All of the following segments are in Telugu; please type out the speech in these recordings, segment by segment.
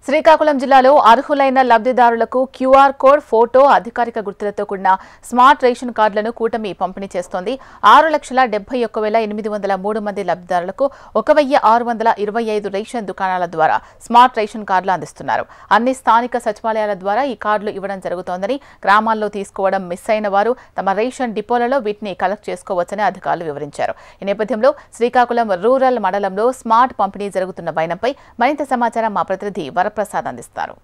శ్రీకాకుళం జిల్లాలో అర్హులైన లబ్ధిదారులకు క్యూఆర్ కోడ్, ఫోటో, అధికారిక గుర్తులతో కూడిన స్మార్ట్ రేషన్ కార్డులను కూటమి పంపిణీ చేస్తోంది. 6,71,803 మంది లబ్ధిదారులకు 1,625 రేషన్ దుకాణాల ద్వారా స్మార్ట్ రేషన్ కార్డులు అందిస్తున్నారు. అన్ని స్థానిక సచివాలయాల ద్వారా ఈ కార్డులు ఇవ్వడం జరుగుతోందని, గ్రామాల్లో తీసుకోవడం మిస్ అయిన వారు తమ రేషన్ డిపోలలో వీటిని కలెక్ట్ చేసుకోవచ్చని అధికారులు వివరించారు. ఈ నేపథ్యంలో శ్రీకాకుళం రూరల్ మండలంలో స్మార్ట్ పంపిణీ జరుగుతున్న వైనంపై మరింత సమాచారం మా ప్రతినిధి వరప్రసాద్ అందిస్తారు.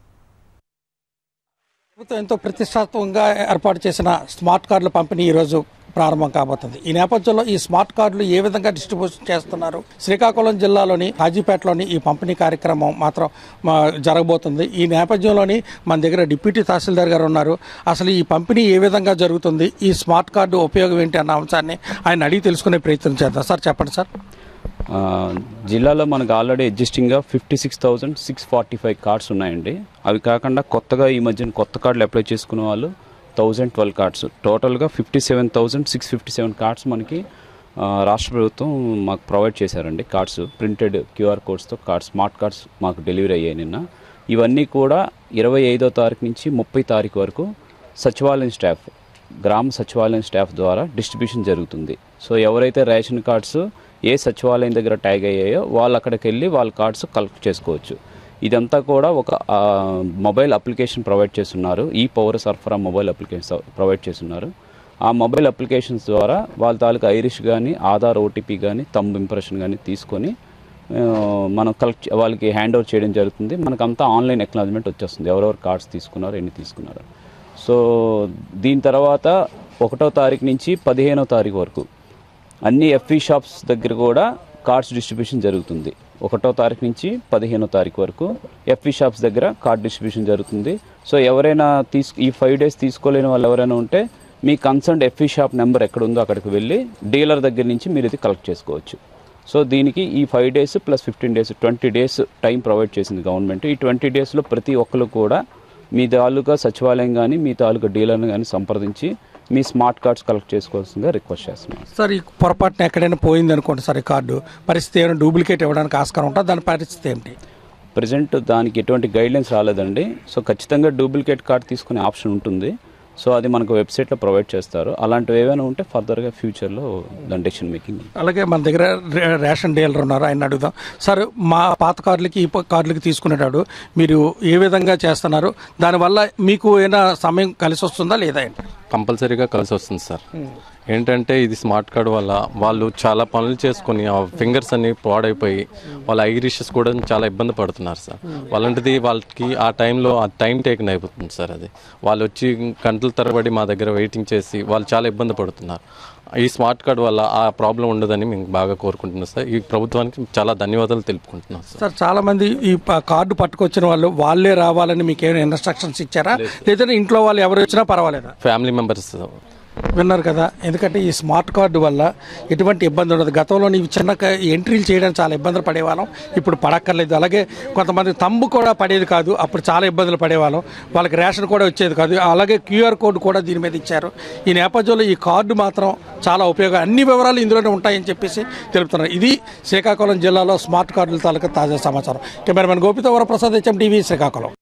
ప్రభుత్వం ఎంతో ప్రతిష్టాత్మకంగా ఏర్పాటు చేసిన స్మార్ట్ కార్డుల పంపిణీ ఈరోజు ప్రారంభం కాబోతుంది. ఈ నేపథ్యంలో ఈ స్మార్ట్ కార్డులు ఏ విధంగా డిస్ట్రిబ్యూషన్ చేస్తున్నారు, శ్రీకాకుళం జిల్లాలోని హాజీపేటలోని ఈ పంపిణీ కార్యక్రమం మాత్రం జరగబోతుంది. ఈ నేపథ్యంలోని మన దగ్గర డిప్యూటీ తహసీల్దార్ గారు ఉన్నారు. అసలు ఈ పంపిణీ ఏ విధంగా జరుగుతుంది, ఈ స్మార్ట్ కార్డు ఉపయోగం ఏంటి అన్న అంశాన్ని ఆయన అడిగి తెలుసుకునే ప్రయత్నం చేద్దాం. సార్ చెప్పండి సార్. జిల్లాలో మనకు ఆల్రెడీ ఎగ్జిస్టింగ్గా 56,645 కార్డ్స్ ఉన్నాయండి. అవి కాకుండా కొత్తగా ఈ మధ్యన కొత్త కార్డులు అప్లై చేసుకునే వాళ్ళు 1,012 కార్డ్స్, టోటల్గా 57,657 కార్డ్స్ మనకి రాష్ట్ర ప్రభుత్వం మాకు ప్రొవైడ్ చేశారండి. కార్డ్స్ ప్రింటెడ్ క్యూఆర్ కోడ్స్తో కార్డ్స్, స్మార్ట్ కార్డ్స్ మాకు డెలివరీ అయ్యాయి నిన్న. ఇవన్నీ కూడా 25వ తారీఖు నుంచి 30 తారీఖు వరకు సచివాలయం స్టాఫ్, గ్రామ సచివాలయం స్టాఫ్ ద్వారా డిస్ట్రిబ్యూషన్ జరుగుతుంది. సో ఎవరైతే రేషన్ కార్డ్స్ ఏ సచివాలయం దగ్గర ట్యాగ్ అయ్యాయో వాళ్ళు అక్కడికి వెళ్ళి వాళ్ళ కార్డ్స్ కలెక్ట్ చేసుకోవచ్చు. ఇదంతా కూడా ఒక మొబైల్ అప్లికేషన్ ప్రొవైడ్ చేస్తున్నారు. ఈ పౌర సరఫరా మొబైల్ అప్లికేషన్ ప్రొవైడ్ చేస్తున్నారు. ఆ మొబైల్ అప్లికేషన్స్ ద్వారా వాళ్ళ తాలూకు ఐరిష్ కానీ, ఆధార్ ఓటీపీ కానీ, థంబ్ ఇంప్రెషన్ కానీ తీసుకొని మనం వాళ్ళకి హ్యాండ్ ఓవర్ చేయడం జరుగుతుంది. మనకంతా ఆన్లైన్ ఎక్నాలజ్మెంట్ వచ్చేస్తుంది, ఎవరెవరు కార్డ్స్ తీసుకున్నారు, ఎన్ని తీసుకున్నారు. సో దీని తర్వాత 1వ తారీఖు నుంచి 15వ తారీఖు వరకు అన్ని ఎఫ్ఈ షాప్స్ దగ్గర కూడా కార్డ్స్ డిస్ట్రిబ్యూషన్ జరుగుతుంది. 1వ తారీఖు నుంచి 15వ తారీఖు వరకు ఎఫ్ఈ షాప్స్ దగ్గర కార్డ్ డిస్ట్రిబ్యూషన్ జరుగుతుంది. సో ఎవరైనా ఈ 5 డేస్ తీసుకోలేని వాళ్ళు ఎవరైనా ఉంటే మీ కన్సర్న్ ఎఫ్ఈ షాప్ నెంబర్ ఎక్కడ ఉందో అక్కడికి వెళ్ళి డీలర్ దగ్గర నుంచి మీరు ఇది కలెక్ట్ చేసుకోవచ్చు. సో దీనికి ఈ 5 days plus 15 days 20 days time provide చేసింది గవర్నమెంట్. ఈ 20 డేస్లో ప్రతి ఒక్కరు కూడా మీ తాలూకా సచివాలయం కానీ, మీ తాలూకా డీలర్ని కానీ సంప్రదించి మీ స్మార్ట్ కార్డ్స్ కలెక్ట్ చేసుకోవాల్సిందిగా రిక్వెస్ట్ చేస్తున్నాం. సార్, ఈ పొరపాటున ఎక్కడైనా పోయింది అనుకోండి సార్, ఈ కార్డు పరిస్థితి ఏమైనా డూప్లికేట్ ఇవ్వడానికి ఆస్కారం ఉంటుంది, దాని పరిస్థితి ఏంటి? ప్రజెంట్ దానికి ఎటువంటి గైడ్లైన్స్ రాలేదండి. సో ఖచ్చితంగా డూప్లికేట్ కార్డ్ తీసుకునే ఆప్షన్ ఉంటుంది. సో అది మనకు వెబ్సైట్లో ప్రొవైడ్ చేస్తారు. అలాంటివి ఏమైనా ఉంటే ఫర్దర్గా ఫ్యూచర్లో దాని డెసిషన్ మేకింగ్. అలాగే మన దగ్గర రేషన్ డీలర్ ఉన్నారు, ఆయన అడుగుదాం. సార్, మా పాత కార్డులకి ఈ కార్డులకి తీసుకునేటాడు మీరు ఏ విధంగా చేస్తున్నారు, దానివల్ల మీకు ఏమైనా సమయం కలిసి వస్తుందా లేదా? కంపల్సరీగా కలిసి వస్తుంది సార్. ఏంటంటే ఇది స్మార్ట్ కార్డ్ వల్ల వాళ్ళు చాలా పనులు చేసుకుని ఆ ఫింగర్స్ అన్ని పాడైపోయి వాళ్ళ ఐరిషెస్ కూడా చాలా ఇబ్బంది పడుతున్నారు సార్. వాళ్ళంటిది వాళ్ళకి ఆ టైంలో ఆ టైం టేకన్ అయిపోతుంది సార్. అది వాళ్ళు వచ్చి గంటల తరబడి మా దగ్గర వెయిటింగ్ చేసి వాళ్ళు చాలా ఇబ్బంది పడుతున్నారు. ఈ స్మార్ట్ కార్డ్ వల్ల ఆ ప్రాబ్లం ఉండదని మేము బాగా కోరుకుంటున్నాం సార్. ఈ ప్రభుత్వానికి చాలా ధన్యవాదాలు తెలుపుకుంటున్నాం సార్. చాలా మంది ఈ కార్డు పట్టుకొచ్చిన వాళ్ళు వాళ్ళే రావాలని మీకు ఏమైనా ఇన్స్ట్రక్షన్స్ ఇచ్చారా, లేదంటే ఇంట్లో వాళ్ళు ఎవరు వచ్చినా పర్వాలేదా? ఫ్యామిలీ మెంబర్స్ విన్నారు కదా, ఎందుకంటే ఈ స్మార్ట్ కార్డు వల్ల ఎటువంటి ఇబ్బంది ఉండదు. గతంలో నీవు చిన్న ఎంట్రీలు చేయడానికి చాలా ఇబ్బందులు పడేవాళ్ళం, ఇప్పుడు పడక్కర్లేదు. అలాగే కొంతమంది తంబు కూడా పడేది కాదు, అప్పుడు చాలా ఇబ్బందులు పడేవాళ్ళం, వాళ్ళకి రేషన్ కూడా వచ్చేది కాదు. అలాగే క్యూఆర్ కోడ్ కూడా దీని మీద ఇచ్చారు. ఈ నేపథ్యంలో ఈ కార్డు మాత్రం చాలా ఉపయోగం, అన్ని వివరాలు ఇందులోనే ఉంటాయని చెప్పేసి తెలుపుతున్నారు. ఇది శ్రీకాకుళం జిల్లాలో స్మార్ట్ కార్డుల తాలూకా తాజా సమాచారం. కెమెరామెన్ గోపితో వరప్రసాద్, HM టీవీ, శ్రీకాకుళం.